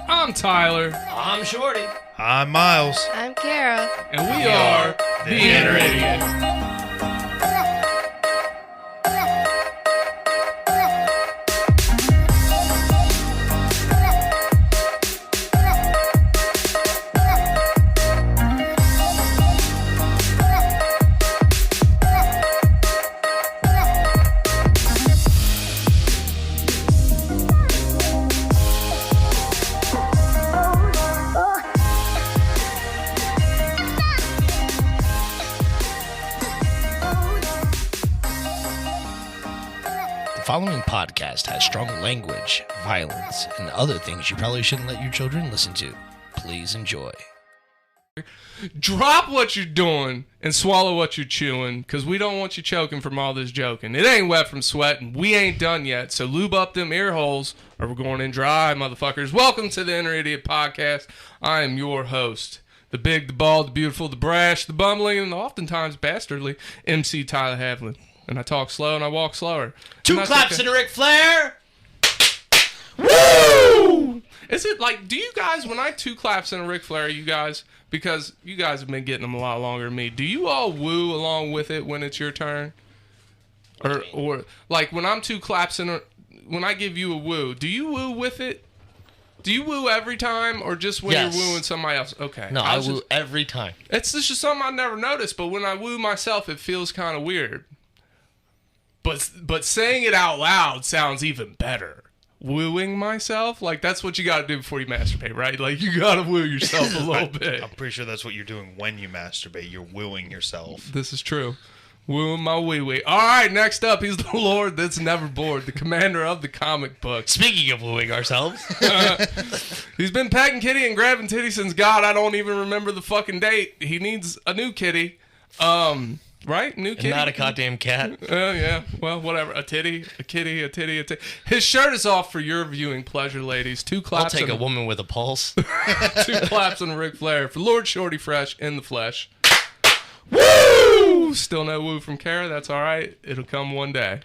I'm Tyler. I'm Shorty. I'm Miles. I'm Kara. And we are the Inner Idiot. The following podcast has strong language, violence, and other things you probably shouldn't let your children listen to. Please enjoy. Drop what you're doing and swallow what you're chewing, because we don't want you choking from all this joking. It ain't wet from sweating. We ain't done yet, so lube up them ear holes or we're going in dry, motherfuckers. Welcome to the Inner Idiot Podcast. I am your host, the big, the bald, the beautiful, the brash, the bumbling, and oftentimes bastardly MC Tyler Havlin. And I talk slow and I walk slower. Two claps and a Ric Flair! Woo! Is it like, do you guys, when I two claps and a Ric Flair, you guys, because you guys have been getting them a lot longer than me, do you all woo along with it when it's your turn? Or like when I'm two claps and when I give you a woo, do you woo with it? Do you woo every time or just when Yes. you're wooing somebody else? Okay. No, I woo every time. It's just something I never noticed, but when I woo myself, it feels kind of weird. But saying it out loud sounds even better. Wooing myself? Like, that's what you got to do before you masturbate, right? Like, you got to woo yourself a little bit. I'm pretty sure that's what you're doing when you masturbate. You're wooing yourself. This is true. Wooing my wee-wee. All right, next up, he's the Lord that's never bored, the commander of the comic book. Speaking of wooing ourselves. He's been pecking kitty and grabbing titty since God, I don't even remember the fucking date. He needs a new kitty. Right? New kitty? Not a goddamn cat. Yeah. Well, whatever. A titty, a kitty, a titty, a titty. His shirt is off for your viewing pleasure, ladies. Two I'll claps. take a woman with a pulse. Two claps and a Ric Flair for Lord Shorty Fresh in the flesh. Woo! Still no woo from Kara. That's all right. It'll come one day.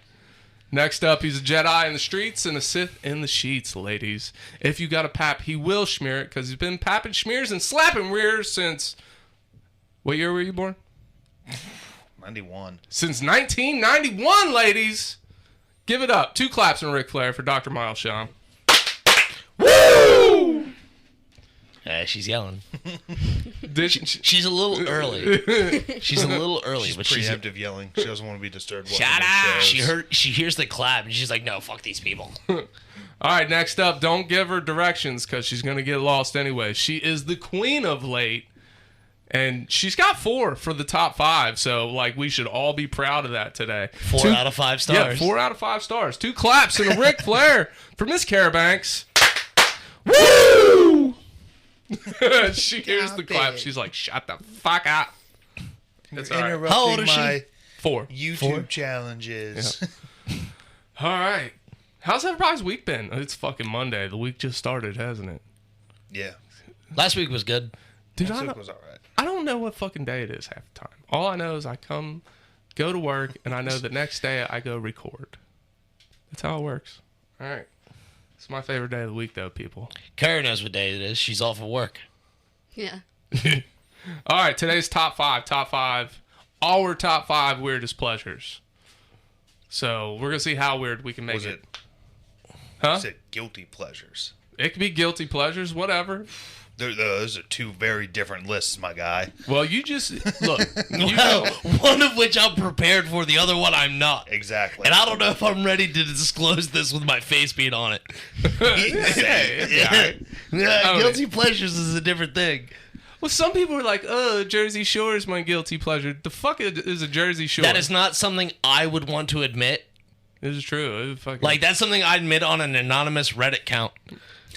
Next up, he's a Jedi in the streets and a Sith in the sheets, ladies. If you got a pap, he will smear it because he's been papping schmears and slapping rears since... What year were you born? 91. Since 1991, ladies. Give it up. Two claps and a Ric Flair for Dr. Miles Shaw. Woo! She's yelling. She's a little early. She's a little early, She's but preemptive yelling. She doesn't want to be disturbed. Shut up! She hears the clap and she's like, "No, fuck these people." All right, next up, don't give her directions because she's going to get lost anyway. She is the queen of late. And she's got 4 for the top 5, so like we should all be proud of that today. 4 out of 5 stars. Yeah, 4 out of 5 stars. 2 claps and a Ric Flair for Miss Kara Banks. Woo! She hears the clap. She's like, "Shut the fuck up." That's all right. Interrupting How old is she? my 4. YouTube challenges. Yeah. All right. How's everybody's week been? It's fucking Monday. The week just started, hasn't it? Yeah. Last week was good. Dude, Last week was all right. I don't know what fucking day it is half the time. All I know is I go to work, and I know the next day I go record. That's how it works. All right. It's my favorite day of the week, though, people. Kara knows what day it is. She's off of work. Yeah. All right, today's top 5. Our top 5 weirdest pleasures. So we're going to see how weird we can make it. Huh? Was it guilty pleasures? It could be guilty pleasures, whatever. Those are 2 very different lists, my guy. Well, you just, look. One of which I'm prepared for, the other one I'm not. Exactly. And I don't know if I'm ready to disclose this with my face being on it. Guilty pleasures is a different thing. Well, some people are like, "Oh, Jersey Shore is my guilty pleasure." The fuck is a Jersey Shore? That is not something I would want to admit. It is true. Like, that's something I'd admit on an anonymous Reddit account.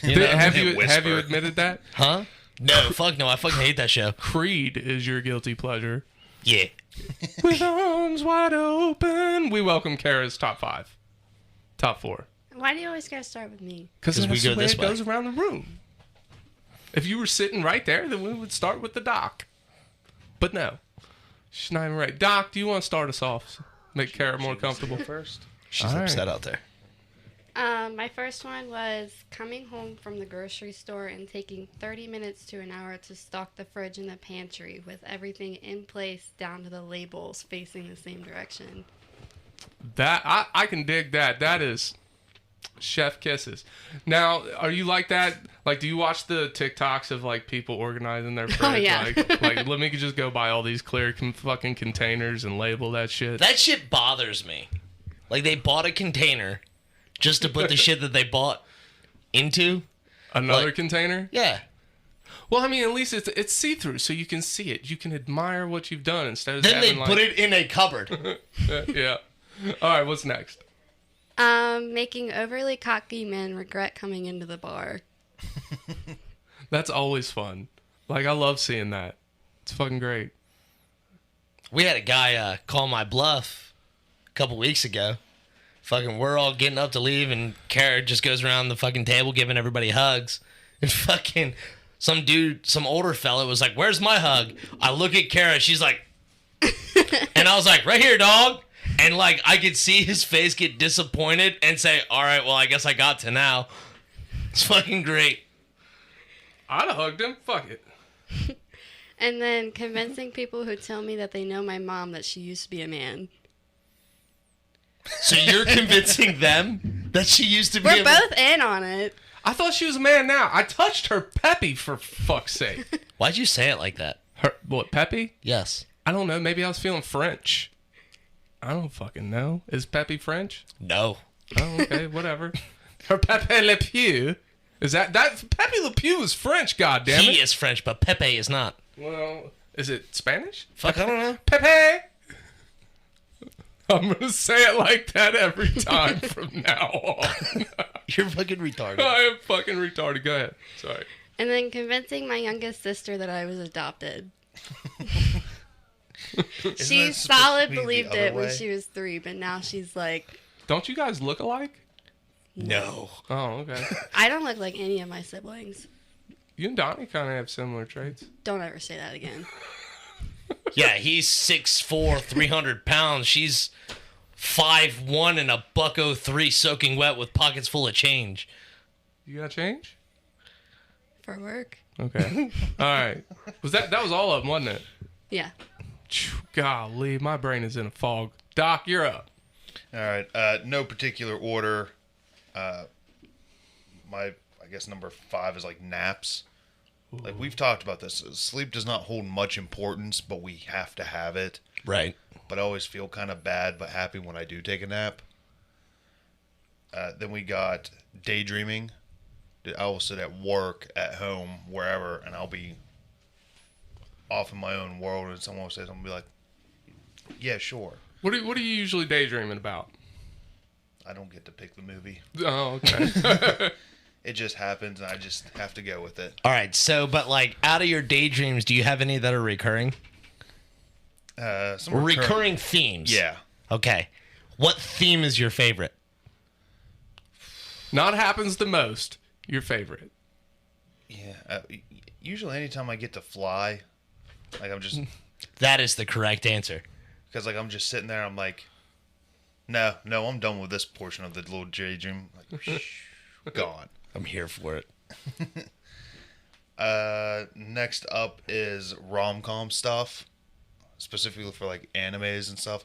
Have you admitted that? Huh? No, fuck no. I fucking hate that show. Creed is your guilty pleasure. Yeah. With arms wide open. We welcome Kara's top 5. Top 4. Why do you always gotta start with me? Because we that's go the way this it way. goes around the room. If you were sitting right there, then we would start with the doc. But no. She's not even right. Doc, do you want to start us off? Make Kara more comfortable? First. She's All upset right. out there. My first one was coming home from the grocery store and taking 30 minutes to an hour to stock the fridge and the pantry with everything in place down to the labels facing the same direction. That I can dig that. That is chef kisses. Now, are you like that? Like, do you watch the TikToks of like people organizing their fridge? Oh, yeah. Like let me just go buy all these clear fucking containers and label that shit. That shit bothers me. Like, they bought a container just to put the shit that they bought into. Another like- container? Yeah. Well, I mean, at least it's see-through, so you can see it. You can admire what you've done instead of Then having they put it in a cupboard. Yeah. All right, what's next? Making overly cocky men regret coming into the bar. That's always fun. Like, I love seeing that. It's fucking great. We had a guy call my bluff a couple weeks ago. Fucking, we're all getting up to leave, and Kara just goes around the fucking table giving everybody hugs. And fucking some dude, some older fella was like, "Where's my hug?" I look at Kara, she's like, and I was like, "Right here, dog." And like, I could see his face get disappointed and say, "All right, well, I guess I got to now." It's fucking great. I'd have hugged him. Fuck it. And then convincing people who tell me that they know my mom that she used to be a man. So you're convincing them that she used to be We're both in on it. I thought she was a man now. I touched her Peppy, for fuck's sake. Why'd you say it like that? Her, what, Peppy? Yes. I don't know. Maybe I was feeling French. I don't fucking know. Is Peppy French? No. Oh, okay. Whatever. Her Pepe Le Pew. Is that Pepe Le Pew is French, goddammit. He is French, but Pepe is not. Well, is it Spanish? Fuck, I don't know. Pepe. I'm going to say it like that every time from now on. You're fucking retarded. I am fucking retarded. Go ahead. Sorry. And then convincing my youngest sister that I was adopted. She that supposed solid to be the believed other it when way? she was 3, but now she's like, Don't you guys look alike? No. Oh, okay. I don't look like any of my siblings. You and Donnie kind of have similar traits. Don't ever say that again. Yeah, he's 6'4", 300 pounds. She's 5'1" and a $103 soaking wet with pockets full of change. You got change? For work? Okay. All right. That was all of them, wasn't it? Yeah. Phew, golly, my brain is in a fog. Doc, you're up. All right. No particular order. I guess number 5 is like naps. Like we've talked about this. Sleep does not hold much importance, but we have to have it. Right. But I always feel kind of bad but happy when I do take a nap. Then we got daydreaming. I will sit at work, at home, wherever, and I'll be off in my own world, and someone will say something, I'll be like, yeah, sure. What are you usually daydreaming about? I don't get to pick the movie. Oh, okay. It just happens, and I just have to go with it. All right, so, but like, out of your daydreams, do you have any that are recurring? Some Recurring themes? Yeah. Okay. What theme is your favorite? Not happens the most. Your favorite. Yeah. Usually anytime I get to fly, like I'm just, That is the correct answer. because like I'm just sitting there, I'm like, no, I'm done with this portion of the little daydream. Like, gone. I'm here for it. Next up is rom-com stuff, specifically for like animes and stuff.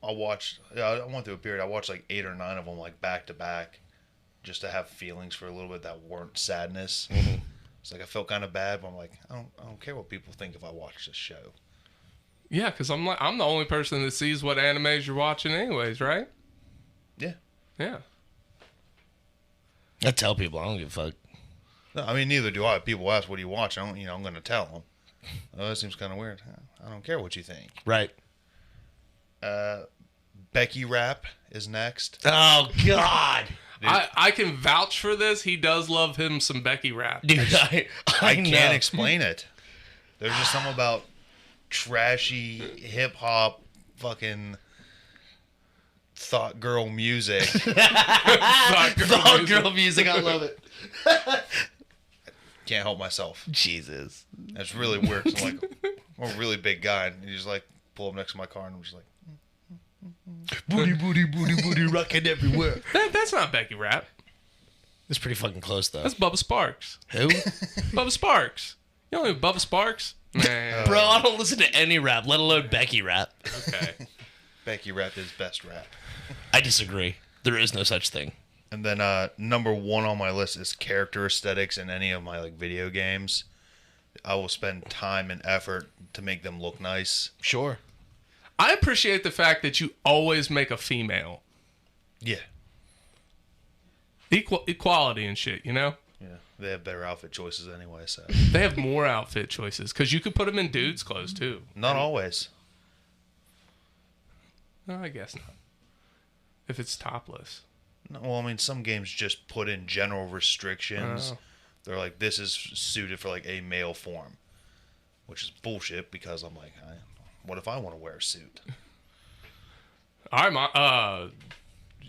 I went through a period. I watched like 8 or 9 of them like back to back, just to have feelings for a little bit that weren't sadness. Mm-hmm. It's like I felt kind of bad, but I'm like, I don't care what people think if I watch this show. Yeah, because I'm the only person that sees what animes you're watching anyways, right? Yeah. Yeah. I tell people, I don't give a fuck. No, I mean, neither do I. People ask, "What do you watch?" I'm going to tell them. Oh, that seems kind of weird. I don't care what you think. Right. Becky Rap is next. Oh, God. I can vouch for this. He does love him some Becky rap. Dude, I I know. can't explain it. There's just something about trashy hip hop, fucking thought girl music. Thought girl music, I love it. Can't help myself. Jesus. That's really weird. 'Cause I'm like, I'm a really big guy, and you just like pull up next to my car, and I'm just like, Booty, booty, booty, booty, rocking everywhere. That's not Becky Rap. It's pretty fucking close, though. That's Bubba Sparks. Who? Bubba Sparks. You don't know who Bubba Sparks? Man. Bro, I don't listen to any rap, let alone Becky rap. Okay. Becky Rap is best rap. I disagree. There is no such thing. And then number one on my list is character aesthetics in any of my like video games. I will spend time and effort to make them look nice. Sure. I appreciate the fact that you always make a female. Yeah. Equality and shit, you know? Yeah. They have better outfit choices anyway, so. They have more outfit choices because you could put them in dudes' clothes too. Not always. No, I guess not. If it's topless. No, well, I mean, some games just put in general restrictions. Oh. They're like, this is suited for like a male form, which is bullshit because I'm like, what if I want to wear a suit? All right,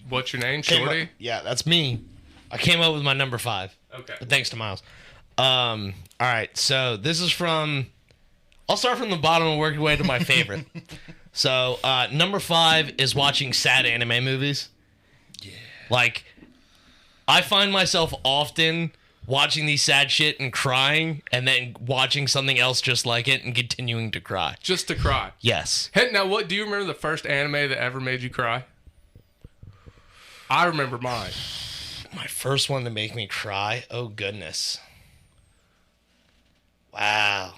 what's your name, Shorty? Yeah, that's me. I came up with my number 5. Okay. But thanks to Miles. All right, so this is from... I'll start from the bottom and work your way to my favorite. So, number 5 is watching sad anime movies. Yeah. Like, I find myself often watching these sad shit and crying, and then watching something else just like it and continuing to cry. Just to cry. Yes. Hey, now, what do you remember the first anime that ever made you cry? I remember mine. My first one to make me cry? Oh, goodness. Wow.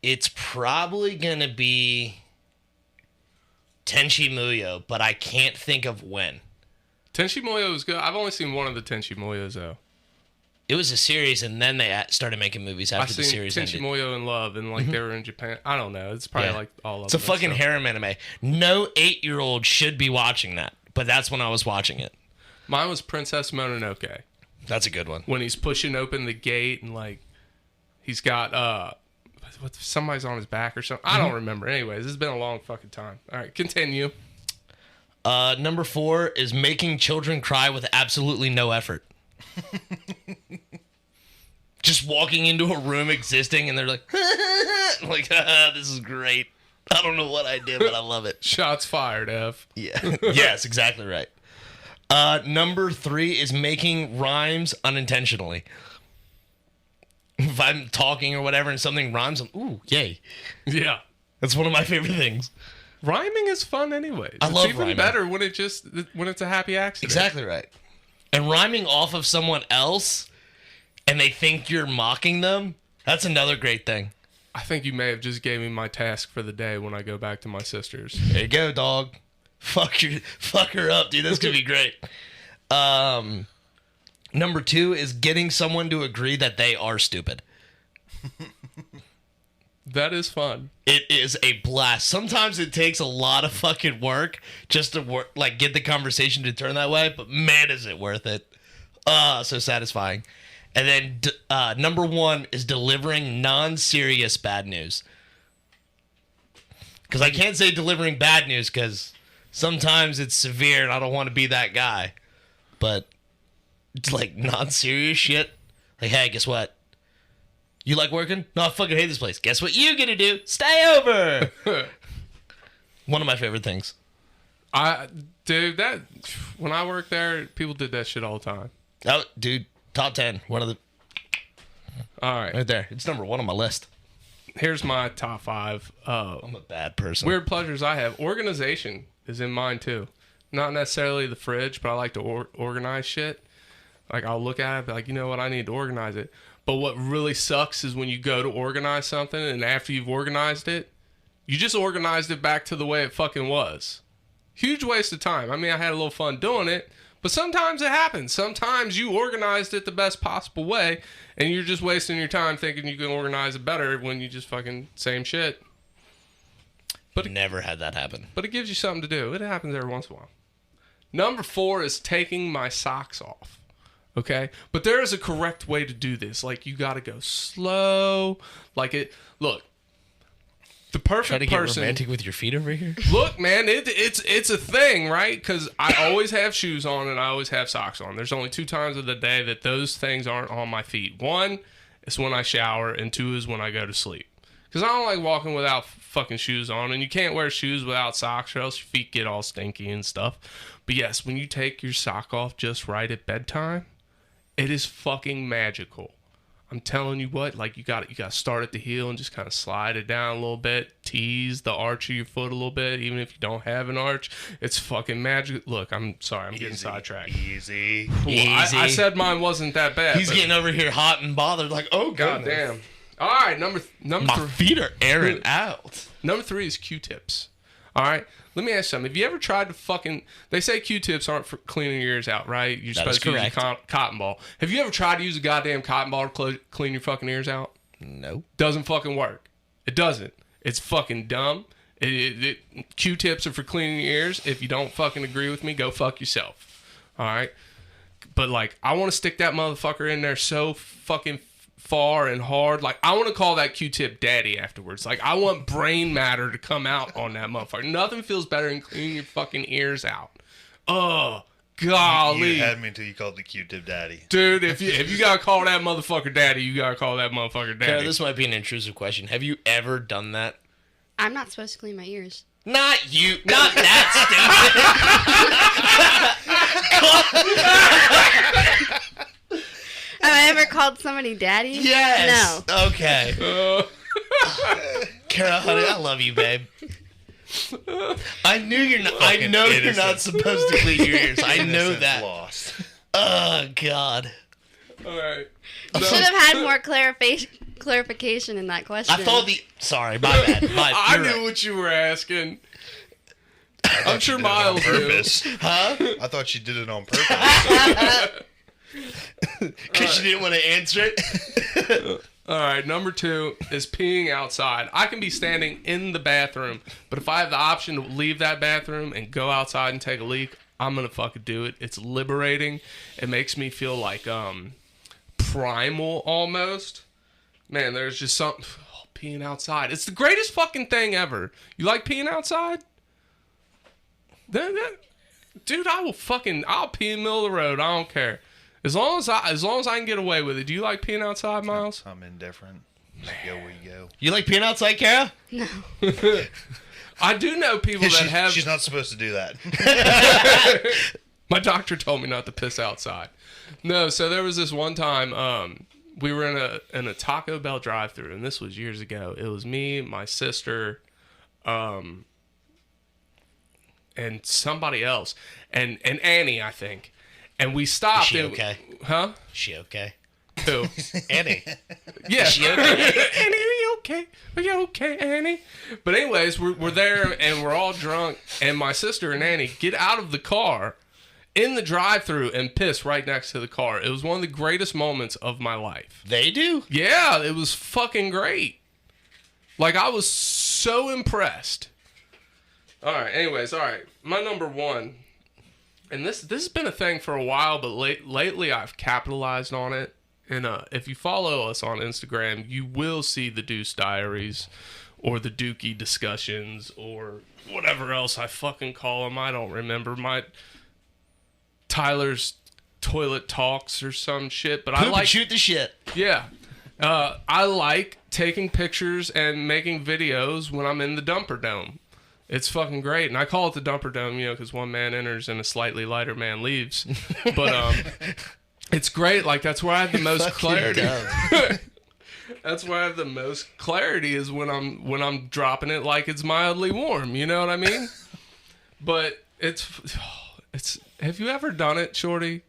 It's probably gonna be Tenchi Muyo, but I can't think of when. Tenchi Muyo is good. I've only seen one of the Tenchi Muyos, though. It was a series, and then they started making movies after I've the seen series Tenchi ended. Muyo in Love, and like they were in Japan. I don't know. It's probably Yeah. like all of It's a them, fucking so. harem anime. No 8-year-old should be watching that, but that's when I was watching it. Mine was Princess Mononoke. That's a good one. When he's pushing open the gate and like he's got somebody's on his back or something. I don't remember. Anyways, this has been a long fucking time. All right, continue. Number 4 is making children cry with absolutely no effort. Just walking into a room existing and they're like, like, this is great. I don't know what I did, but I love it. Shots fired, F. Yeah. Yes, exactly right. Number 3 is making rhymes unintentionally. If I'm talking or whatever and something rhymes, I'm, ooh, yay. Yeah. That's one of my favorite things. Rhyming is fun anyways. I It's love even rhyming. better when it's a happy accident. Exactly right. And rhyming off of someone else and they think you're mocking them, that's another great thing. I think you may have just gave me my task for the day when I go back to my sister's. There you go, dog. Fuck her up, dude. That's gonna be great. Number 2 is getting someone to agree that they are stupid. That is fun. It is a blast. Sometimes it takes a lot of fucking work just to get the conversation to turn that way, but man, is it worth it. So satisfying. And then number 1 is delivering non-serious bad news. Because I can't say delivering bad news because sometimes it's severe and I don't want to be that guy. But it's like non-serious shit. Like, hey, guess what? You like working? No, I fucking hate this place. Guess what you gonna do? Stay over. One of my favorite things. Dude, that when I worked there, people did that shit all the time. Oh, dude, top 10. One of the All right. right there. It's number 1 on my list. Here's my top 5. I'm a bad person. Weird pleasures I have. Organization is in mine too. Not necessarily the fridge, but I like to organize shit. Like I'll look at it, be like, you know what, I need to organize it. But what really sucks is when you go to organize something and after you've organized it, you just organized it back to the way it fucking was. Huge waste of time. I mean, I had a little fun doing it, but sometimes it happens. Sometimes you organized it the best possible way and you're just wasting your time thinking you can organize it better when you just fucking same shit. But never had that happen. But it gives you something to do. It happens every once in a while. Number 4 is taking my socks off. Okay? But there is a correct way to do this. Like, you got to go slow. Look, the perfect Try to get person. romantic with your feet over here. Look, man, it's a thing, right? Because I always have shoes on and I always have socks on. There's only 2 times of the day that those things aren't on my feet. 1 is when I shower, and 2 is when I go to sleep. Because I don't like walking without fucking shoes on, and you can't wear shoes without socks or else your feet get all stinky and stuff. But yes, when you take your sock off just right at bedtime, it is fucking magical. I'm telling you what, like you got to start at the heel and just kind of slide it down a little bit, tease the arch of your foot a little bit, even if you don't have an arch. It's fucking magic. Look, I'm sorry, I'm getting sidetracked. Easy. Well, I said mine wasn't that bad. He's getting over here hot and bothered, like, oh god damn. All right, number my three. feet are airing out. Number 3 is Q-tips. All right, let me ask you something. Have you ever tried to fucking? They say Q-tips aren't for cleaning your ears out, right? You're supposed to use a cotton ball. Have you ever tried to use a goddamn cotton ball to clean your fucking ears out? No. Doesn't fucking work. It doesn't. It's fucking dumb. Q-tips are for cleaning your ears. If you don't fucking agree with me, go fuck yourself. All right? But, like, I want to stick that motherfucker in there so fucking far and hard. Like, I want to call that Q-tip daddy afterwards. Like, I want brain matter to come out on that motherfucker. Nothing feels better than cleaning your fucking ears out. Oh, golly. You had me until you called the Q-tip daddy. Dude, if you gotta call that motherfucker daddy, you gotta call that motherfucker daddy. Yeah, this might be an intrusive question. Have you ever done that? I'm not supposed to clean my ears. Not you. Not that stupid. Have I ever called somebody daddy? Yes. No. Okay. Kara, honey, I love you, babe. I knew you're not. I know you're not supposed to clean your ears. I know that. Lost. Oh God. All right. You should have had more clarification in that question. I thought Sorry, my bad. I knew what you were asking. I'm sure Miles knew. Huh? I thought she did it on purpose. Because you didn't want to answer it. All right, number 2 is peeing outside. I can be standing in the bathroom, but if I have the option to leave that bathroom and go outside and take a leak, I'm gonna fucking do it. It's liberating. It makes me feel like primal almost. Man, there's just something. Peeing outside. It's the greatest fucking thing ever. You like peeing outside? Dude, I'll pee in the middle of the road. I don't care. As long as I can get away with it. Do you like peeing outside, Miles? I'm indifferent. Just go where you go. You like peeing outside, Kara? No. I do know people that have. She's not supposed to do that. My doctor told me not to piss outside. No, so there was this one time we were in a Taco Bell drive-thru, and this was years ago. It was me, my sister, and somebody else, and Annie, I think. And we stopped. Is she okay? Huh? Is she okay? Who? Annie. Yeah. Is she okay? Annie, are you okay? Are you okay, Annie? But anyways, we're there, and we're all drunk, and my sister and Annie get out of the car in the drive-thru and piss right next to the car. It was one of the greatest moments of my life. They do? Yeah, it was fucking great. Like, I was so impressed. All right. My number 1. And this has been a thing for a while, but lately I've capitalized on it. And if you follow us on Instagram, you will see the Deuce Diaries or the Dookie Discussions or whatever else I fucking call them. I don't remember. Tyler's Toilet Talks or some shit. But I like shoot the shit. Yeah. I like taking pictures and making videos when I'm in the Dumper Dome. It's fucking great. And I call it the Dumper Dome, because one man enters and a slightly lighter man leaves. But it's great. Like, that's where I have the most clarity. That's where I have the most clarity is when I'm dropping it like it's mildly warm. You know what I mean? But it's have you ever done it, Shorty?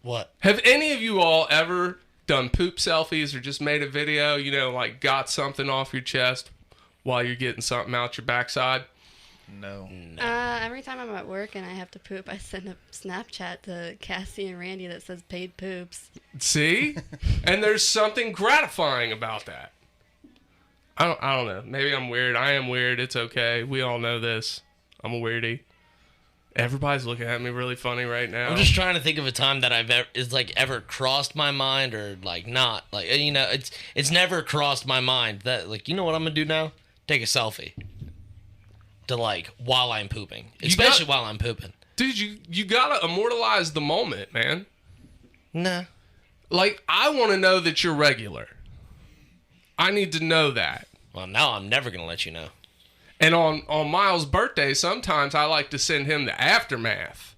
What? Have any of you all ever done poop selfies or just made a video, like got something off your chest while you're getting something out your backside? No. Every time I'm at work and I have to poop, I send a Snapchat to Cassie and Randy that says paid poops. See? And there's something gratifying about that. I don't know. Maybe I'm weird. I am weird. It's okay. We all know this. I'm a weirdie. Everybody's looking at me really funny right now. I'm just trying to think of a time that I've ever crossed my mind or like not. Like, it's never crossed my mind that, like, you know what I'm gonna do now? Take a selfie. To, like, while I'm pooping. Especially while I'm pooping. Dude, you gotta immortalize the moment, man. Nah. Like, I want to know that you're regular. I need to know that. Well, now I'm never going to let you know. And on Miles' birthday, sometimes I like to send him the aftermath.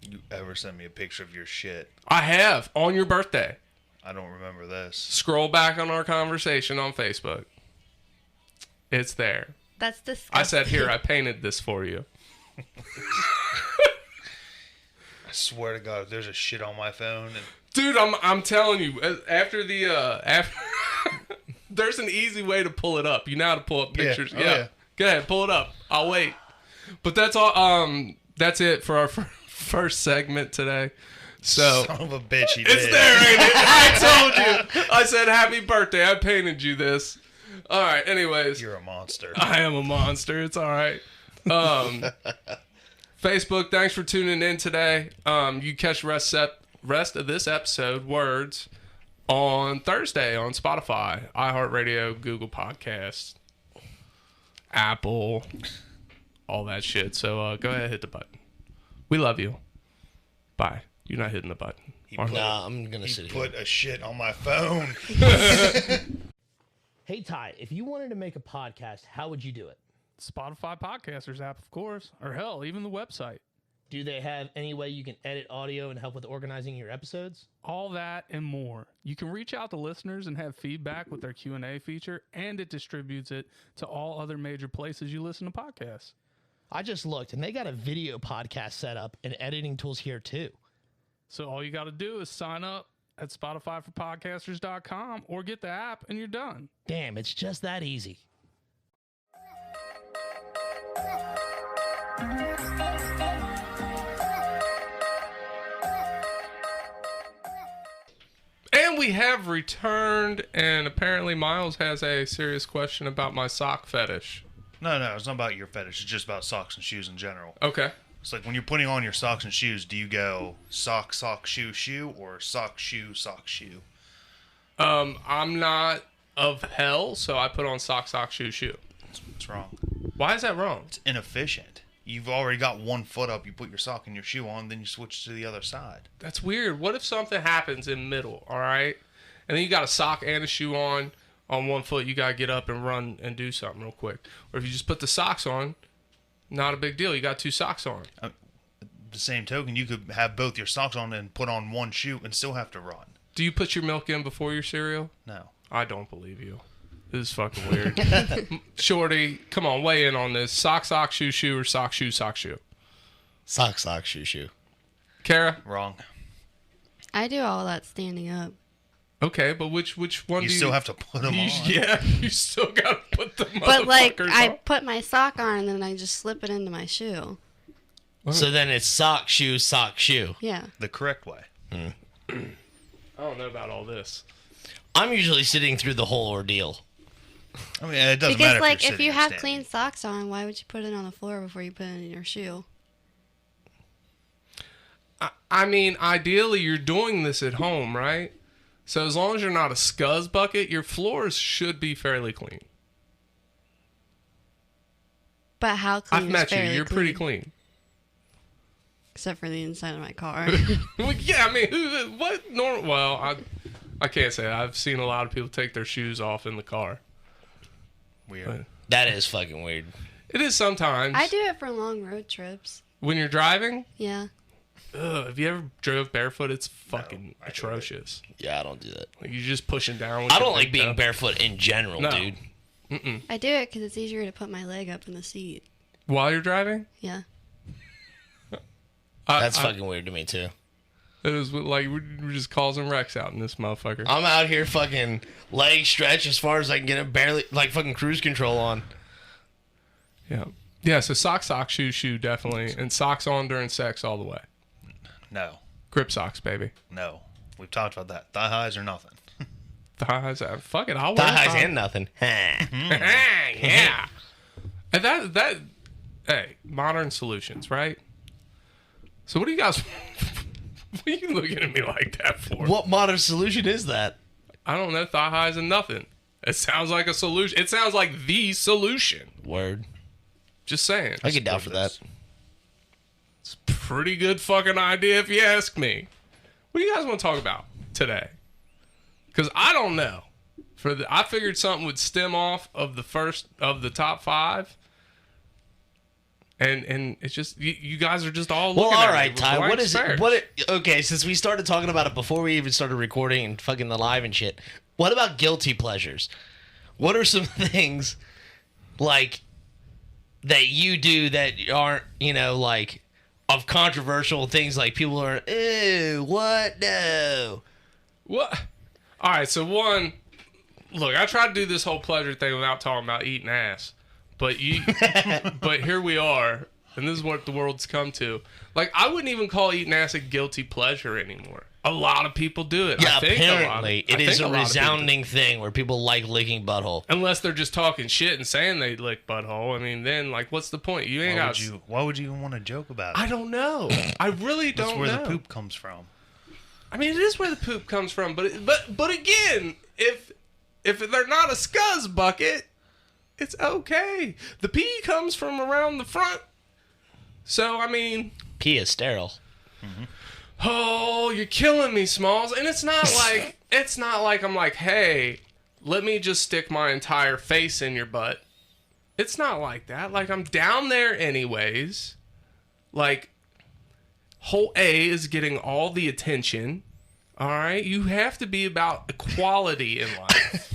You ever send me a picture of your shit? I have, on your birthday. I don't remember this. Scroll back on our conversation on Facebook. It's there. That's disgusting. I said, here, I painted this for you. I swear to God, if there's a shit on my phone. And Dude, I'm telling you, after there's an easy way to pull it up. You know how to pull up pictures. Oh, yeah. Go ahead, pull it up. I'll wait. But that's all. That's it for our first segment today. So son of a bitch, he it's did. there, ain't it? I told you. I said happy birthday. I painted you this. All right. Anyways, You're a monster. I am a monster. It's all right. Facebook, thanks for tuning in today. You catch the rest of this episode, Words, on Thursday on Spotify, iHeartRadio, Google Podcasts, Apple, all that shit. So go ahead, hit the button. We love you. Bye. You're not hitting the button. Nah, I'm going to sit He here. put a shit on my phone. Hey, Ty, if you wanted to make a podcast, how would you do it? Spotify Podcasters app, of course. Or hell, even the website. Do they have any way you can edit audio and help with organizing your episodes? All that and more. You can reach out to listeners and have feedback with their Q&A feature, and it distributes it to all other major places you listen to podcasts. I just looked, and they got a video podcast set up and editing tools here, too. So all you got to do is sign up at SpotifyForPodcasters.com or get the app, and you're done. Damn, it's just that easy. And we have returned, and apparently Miles has a serious question about my sock fetish. No, it's not about your fetish. It's just about socks and shoes in general. Okay. It's like when you're putting on your socks and shoes, do you go sock, shoe, shoe, or sock, shoe, shoe? I'm not of hell, so I put on sock, shoe, shoe. What's wrong? Why is that wrong? It's inefficient. You've already got one foot up. You put your sock and your shoe on, then you switch to the other side. That's weird. What if something happens in middle, all right? And then you got a sock and a shoe on one foot. You got to get up and run and do something real quick. Or if you just put the socks on, not a big deal. You got two socks on. The same token, you could have both your socks on and put on one shoe and still have to run. Do you put your milk in before your cereal? No. I don't believe you. This is fucking weird. Shorty, come on, weigh in on this. Sock, shoe, shoe, or sock, shoe, shoe? Sock, shoe, shoe. Kara? Wrong. I do all that standing up. Okay, but which one You do you... still have to put them on. Yeah, you still got to put the motherfuckers But like, I on. put my sock on and then I just slip it into my shoe. So then it's sock, shoe. Yeah. The correct way. I don't know about all this. I'm usually sitting through the whole ordeal. I mean, it doesn't Because matter like, if, if you're you sitting or have standing. clean socks on, why would you put it on the floor before you put it in your shoe? I mean, ideally, you're doing this at home, right? So as long as you're not a scuzz bucket, your floors should be fairly clean. But how clean I've is met you. fairly You're pretty clean. Except for the inside of my car. Well, yeah, I mean, what normal? Well, I can't say that. I've seen a lot of people take their shoes off in the car. Weird. That is fucking weird. It is sometimes. I do it for long road trips. When you're driving? Yeah. Ugh, have you ever drove barefoot? It's fucking I hate it. atrocious. Yeah, I don't do that. Like you're just pushing down. With I your don't like big being toe. barefoot in general, No. dude. I do it because it's easier to put my leg up in the seat. While you're driving? Yeah. That's fucking weird to me, too. It was like we're just causing wrecks out in this motherfucker. I'm out here fucking leg stretch as far as I can get it, barely, like fucking cruise control on. Yeah. Yeah, so sock, shoe, definitely. And socks on during sex all the way. No. Grip socks, baby. No. We've talked about that. Thigh highs or nothing. Thighs, fuck it, I'll Thigh wear highs thigh- and nothing. Yeah. And that, hey, modern solutions, right? So what do you guys, what are you looking at me like that for? What modern solution is that? I don't know, thigh highs and nothing. It sounds like a solution. It sounds like the solution. Word. Just saying. I get down for that. It's a pretty good fucking idea if you ask me. What do you guys want to talk about today? Because I don't know. I figured something would stem off of the top 5. And it's just you guys are just all looking Well, at all me right, with Ty. blank What is stares. it? Okay, since we started talking about it before we even started recording and fucking the live and shit, what about guilty pleasures? What are some things like that you do that aren't, like of controversial things? Like people are, ew, what? No. What? All right, so one, look, I tried to do this whole pleasure thing without talking about eating ass, but but here we are, and this is what the world's come to. Like, I wouldn't even call eating ass a guilty pleasure anymore. A lot of people do it. Yeah, I think apparently it is a lot of people do. resounding thing where people like licking butthole. Unless they're just talking shit and saying they lick butthole. I mean, then, like, what's the point? You ain't got. Why would you even want to joke about it? I don't know. I really don't know. That's where the poop comes from. I mean, it is where the poop comes from, but again, if they're not a scuzz bucket, it's okay. The pee comes from around the front, so I mean, Pee is sterile. oh, you're killing me, Smalls. And it's not like I'm like, hey, let me just stick my entire face in your butt. It's not like that. Like, I'm down there anyways. Like, hole A is getting all the attention. All right, you have to be about equality in life.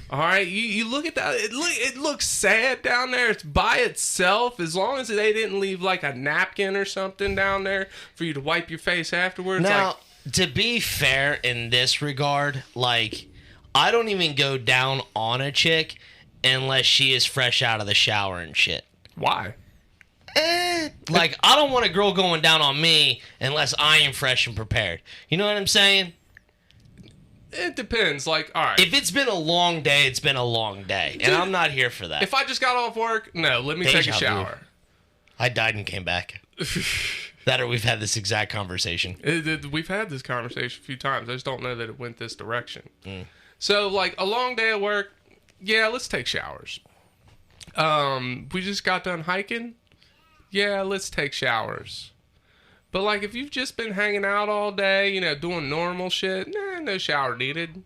All right, you look at that. It looks sad down there. It's by itself. As long as they didn't leave like a napkin or something down there for you to wipe your face afterwards. Now, to be fair in this regard, like, I don't even go down on a chick unless she is fresh out of the shower and shit. Why? Like, I don't want a girl going down on me unless I am fresh and prepared. You know what I'm saying? It depends. Like, all right. If it's been a long day, it's been a long day. And I'm not here for that. If I just got off work, no, let me Deja take a vu. shower. I died and came back. That or we've had this exact conversation. We've had this conversation a few times. I just don't know that it went this direction. So, like, a long day of work, yeah, let's take showers. We just got done hiking. Yeah, let's take showers. But, like, if you've just been hanging out all day, doing normal shit, no shower needed.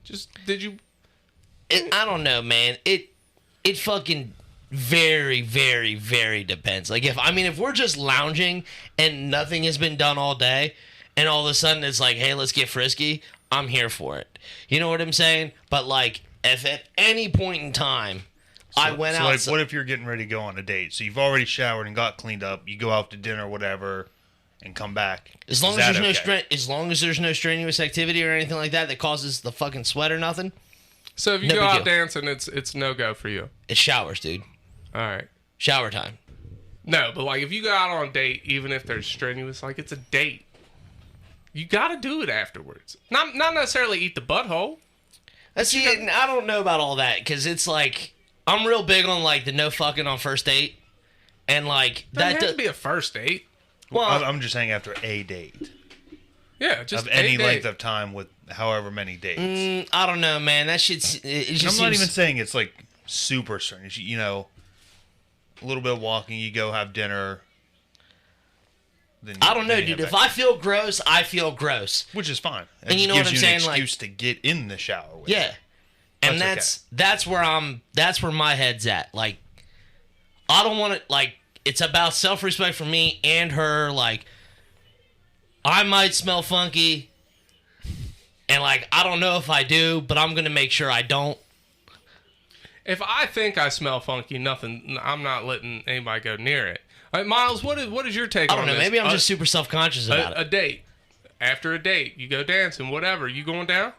I don't know, man. It fucking very, very, very depends. Like, if we're just lounging and nothing has been done all day, and all of a sudden it's like, hey, let's get frisky, I'm here for it. You know what I'm saying? But, like, if at any point in time I went out... Like, what if you're getting ready to go on a date? So you've already showered and got cleaned up. You go out to dinner or whatever and come back. As long as there's no strenuous activity or anything like that causes the fucking sweat or nothing. So if you go out dancing, it's no go for you. It's showers, dude. All right. Shower time. No, but like if you go out on a date, even if there's strenuous, like it's a date, you got to do it afterwards. Not necessarily eat the butthole. See, I don't know about all that because it's like I'm real big on like the no fucking on first date, and like That has to be a first date. Well, I'm just saying after a date. Yeah, just of any a date. length of time with however many dates. I don't know, man. That shit's. It just I'm not seems- even saying it's like super strange. A little bit of walking, you go have dinner. Then I don't know, then you dude. head If back. I feel gross, I feel gross. Which is fine. It And you just know what gives I'm you saying, an like- excuse to get in the shower with. Yeah, and That's that's where my head's at. Like, I don't want to like. It's about self-respect for me and her. Like, I might smell funky, and like I don't know if I do, but I'm gonna make sure I don't. If I think I smell funky, I'm not letting anybody go near it. All right, Miles, what is your take I on don't know. this? Maybe I'm just super self-conscious about a it. date. After a date, you go dancing, whatever. You going down?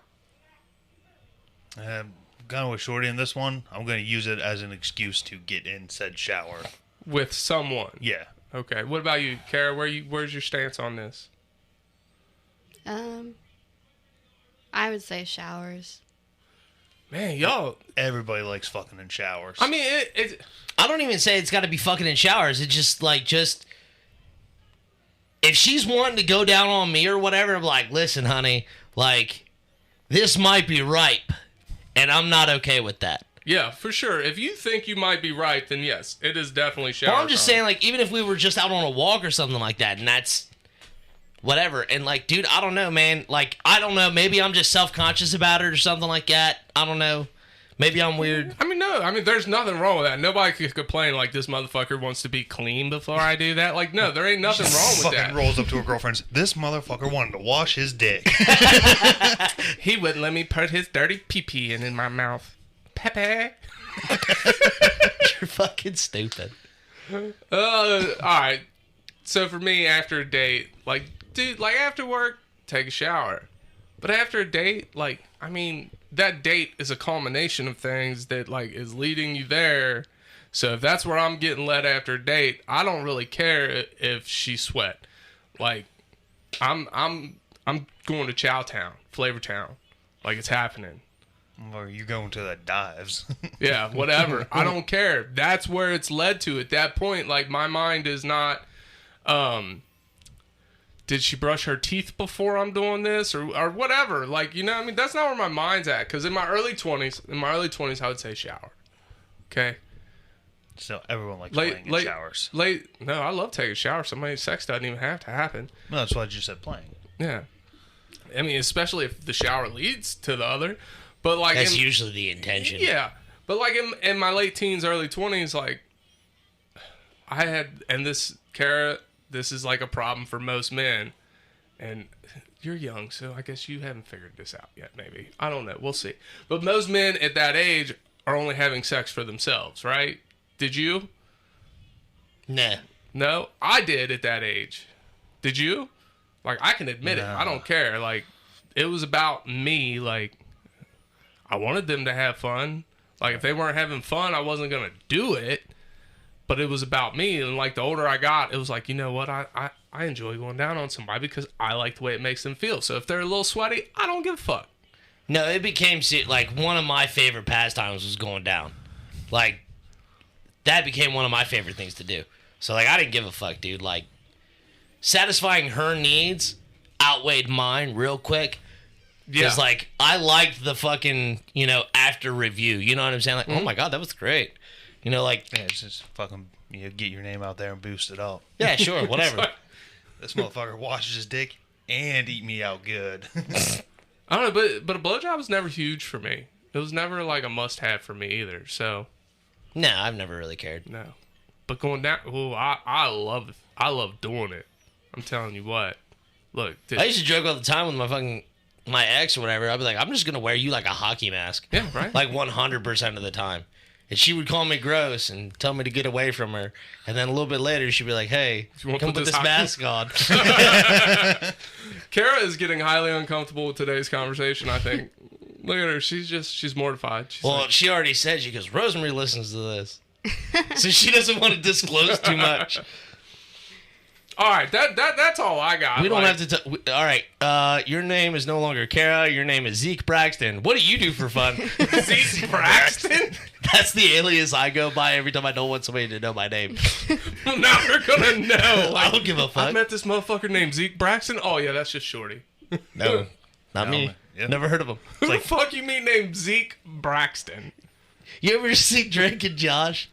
Gone with Shorty in this one. I'm going to use it as an excuse to get in said shower. With someone. Yeah. Okay. What about you, Kara? Where's your stance on this? I would say showers. Man, y'all. Everybody likes fucking in showers. I mean, it I don't even say it's got to be fucking in showers. It's just if she's wanting to go down on me or whatever, I'm like, listen, honey, like this might be ripe, and I'm not okay with that. yeah, for sure. If you think you might be right, then yes, it is definitely shower. Well, I'm just time. saying, like, even if we were just out on a walk or something like that, and that's whatever, and like, dude, I don't know, man. Like, I don't know. Maybe I'm just self-conscious about it or something like that. I don't know. Maybe I'm weird. I mean, no. I mean, there's nothing wrong with that. Nobody could complain like this motherfucker wants to be clean before I do that. Like, no, there ain't nothing wrong with Fucking that. rolls up to her girlfriend's. This motherfucker wanted to wash his dick. He wouldn't let me put his dirty pee-pee in my mouth. Pepe. You're fucking stupid. All right. So for me, after a date, like, dude, like after work, take a shower. But after a date, like, I mean, that date is a culmination of things that like is leading you there. So if that's where I'm getting led after a date, I don't really care if she sweat. Like, I'm going to Chowtown, Flavortown, like it's happening. Or you going to the dives. Yeah, whatever. I don't care. That's where it's led to at that point. Like, my mind is not, did she brush her teeth before I'm doing this or whatever? Like, you know what I mean? That's not where my mind's at. Because in my early 20s, I would say shower. Okay? So everyone likes playing in showers. No, I love taking a shower. Somebody's sex doesn't even have to happen. No, that's why I just said playing. Yeah. I mean, especially if the shower leads to the other. But like, That's usually the intention. Yeah. But like in my late teens, early 20s, like I had, and this, Kara, this is like a problem for most men. And you're young, so I guess you haven't figured this out yet, maybe. I don't know. We'll see. But most men at that age are only having sex for themselves, right? Did you? Nah. No? I did at that age. Did you? Like, I can admit it. I don't care. Like, it was about me. Like, I wanted them to have fun. Like, if they weren't having fun, I wasn't going to do it. But it was about me. And, like, the older I got, it was like, you know what? I enjoy going down on somebody because I like the way it makes them feel. So if they're a little sweaty, I don't give a fuck. No, it became, like, one of my favorite pastimes was going down. Like, that became one of my favorite things to do. So, like, I didn't give a fuck, dude. Like, satisfying her needs outweighed mine real quick. Because, like, I liked the fucking, you know, after review. You know what I'm saying? Like, oh, my God, that was great. You know, like... Yeah, it's just fucking, you know, get your name out there and boost it up. Yeah, sure, whatever. This motherfucker washes his dick and eat me out good. I don't know, but a blowjob was never huge for me. It was never, like, a must-have for me either, so... No, I've never really cared. No. But going down... Oh, I love doing it. I'm telling you what. Look, dude. I used to joke all the time with my ex or whatever. I'd be like, I'm just going to wear you like a hockey mask. Yeah, right. Like 100% of the time. And she would call me gross and tell me to get away from her. And then a little bit later, she'd be like, hey, come put this mask on. Kara is getting highly uncomfortable with today's conversation, I think. Look at her. She's mortified. She's well, like, she already said, she goes, Rosemary listens to this. So she doesn't want to disclose too much. all right, that's all I got. We don't have to... all right, your name is no longer Kara. Your name is Zeke Braxton. What do you do for fun? Zeke Braxton? That's the alias I go by every time I don't want somebody to know my name. Well, now they're gonna know. I don't give a I fuck. met this motherfucker named Zeke Braxton. Oh, yeah, that's just Shorty. No, not No, me. man. Yeah. Never heard of him. Who the fuck you mean named Zeke Braxton? You ever see Drake and Josh?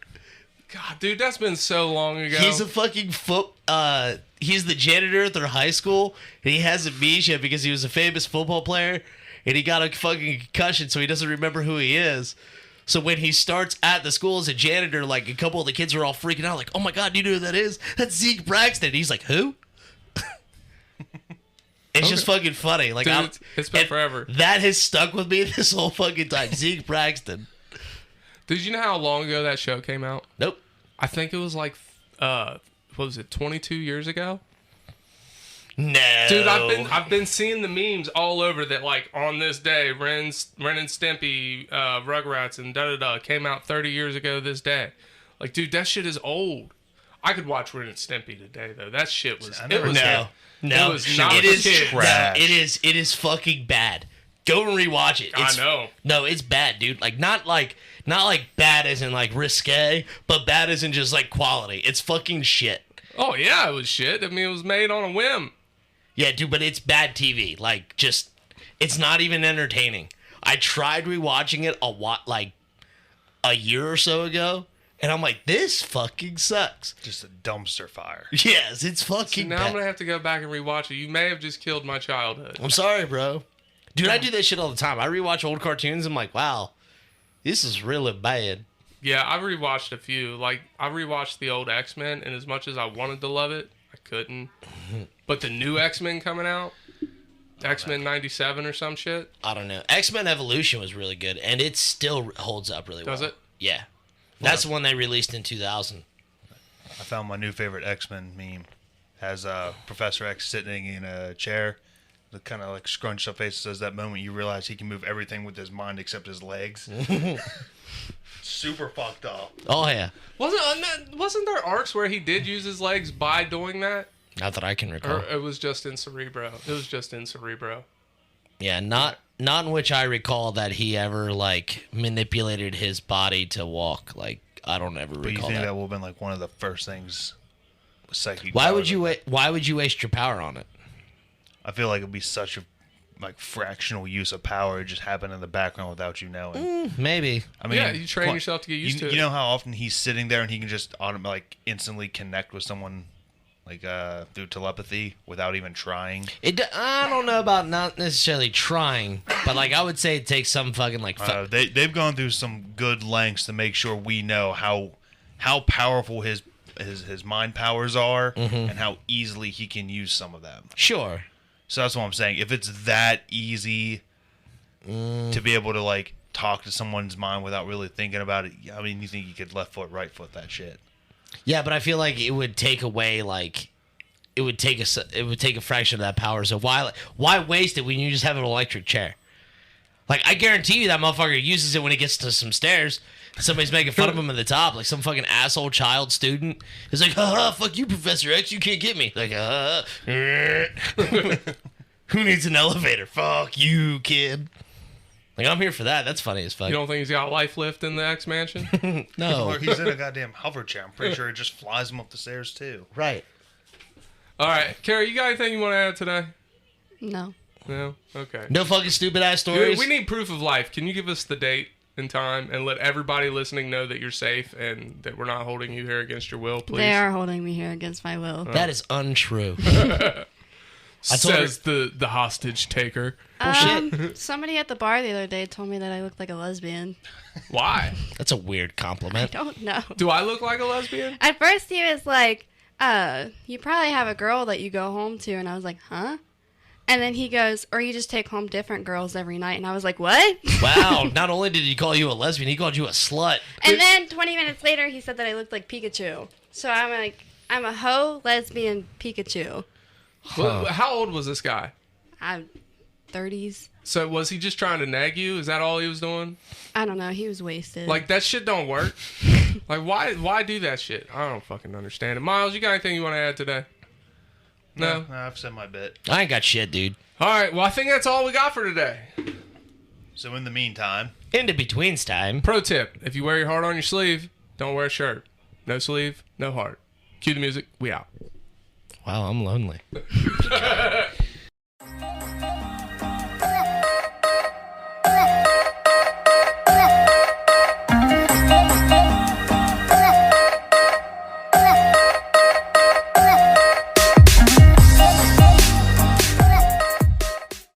God, dude, that's been so long ago. He's a fucking he's the janitor at their high school, and he has amnesia because he was a famous football player, and he got a fucking concussion, so he doesn't remember who he is. So when he starts at the school as a janitor, like a couple of the kids are all freaking out, like, "Oh my God, do you know who that is? That's Zeke Braxton." And he's like, "Who?" It's just fucking funny. Like, Dude, it's been forever. That has stuck with me this whole fucking time. Zeke Braxton. Did you know how long ago that show came out? Nope. I think it was like, what was it, 22 years ago? No. Dude, I've been seeing the memes all over that, like, on this day, Ren and Stimpy, Rugrats, and da-da-da came out 30 years ago this day. Like, dude, that shit is old. I could watch Ren and Stimpy today, though. That shit was... I never- No. It was not It for is kids. trash. It is fucking bad. Go and rewatch it. I know. No, it's bad, dude. Like not like bad as in like risque, but bad as in just like quality. It's fucking shit. Oh, yeah, it was shit. I mean, it was made on a whim. Yeah, dude, but it's bad TV. Like just it's not even entertaining. I tried rewatching it like a year or so ago, and I'm like, this fucking sucks. Just a dumpster fire. Yes, it's See, fucking now bad. I'm going to have to go back and rewatch it. You may have just killed my childhood. I'm sorry, bro. Dude, I do that shit all the time. I rewatch old cartoons. I'm like, wow, This is really bad. Yeah, I rewatched a few. Like, I rewatched the old X-Men, and as much as I wanted to love it, I couldn't. But the new X-Men coming out, X-Men 97 or some shit. I don't know. X-Men Evolution was really good, and it still holds up really well. Does it? Yeah. That's the one they released in 2000. I found my new favorite X-Men meme. Has Professor X sitting in a chair, the kind of like scrunched up face. Says that moment you realize he can move everything with his mind except his legs. Super fucked up. Oh, yeah. Wasn't there arcs where he did use his legs by doing that? Not that I can recall. Or it was just in Cerebro? It was just in Cerebro. Yeah, not in which I recall that he ever, like, manipulated his body to walk. Like, I don't ever But you recall think that. that would have been like one of the first things with psychic Why would powers? you waste your power on it? I feel like it'd be such a like fractional use of power. It just happened in the background without you knowing. Maybe. I mean, Yeah, you train yourself to get used to it. You know how often he's sitting there and he can just like instantly connect with someone like through telepathy without even trying. I don't know about not necessarily trying, but like I would say it takes some fucking like. They've gone through some good lengths to make sure we know how powerful his mind powers are and how easily he can use some of them. Sure. So that's what I'm saying. If it's that easy to be able to like talk to someone's mind without really thinking about it, I mean, you think you could left foot, right foot that shit? Yeah, but I feel like it would take away like it would take a fraction of that power. So why waste it when you just have an electric chair? Like I guarantee you that motherfucker uses it when he gets to some stairs. Somebody's making fun of him at the top, like some fucking asshole child student. He's like, "Ha, fuck you, Professor X, you can't get me." Like, who needs an elevator? Fuck you, kid. Like, I'm here for that. That's funny as fuck. You don't think he's got a life lift in the X Mansion? No. Or he's in a goddamn hover chair. I'm pretty sure it just flies him up the stairs too. Right. All right, Carrie, you got anything you want to add today? No. No? Okay. No fucking stupid ass Dude, stories. we need proof of life. Can you give us the date and time and let everybody listening know that you're safe and that we're not holding you here against your will, please? They are holding me here against my will. That is untrue. Says the hostage taker. Somebody at the bar the other day told me that I looked like a lesbian. Why? That's a weird I compliment. don't know. Do I look like a lesbian? At first he was like, you probably have a girl that you go home to. And I was like, huh? And then he goes, or you just take home different girls every night. And I was like, what? Wow. Not only did he call you a lesbian, he called you a slut. And then 20 minutes later, he said that I looked like Pikachu. So I'm like, I'm a hoe, lesbian, Pikachu. Well, how old was this guy? I'm 30s. So was he just trying to nag you? Is that all he was doing? I don't know. He was wasted. Like, that shit don't work. Like, why do that shit? I don't fucking understand it. Miles, you got anything you want to add today? No? No, I've said my bit. I ain't got shit, dude. All right, well, I think that's all we got for today. So in the meantime, In the betweens time. Pro tip, if you wear your heart on your sleeve, don't wear a shirt. No sleeve, no heart. Cue the music, we out. Wow, I'm lonely.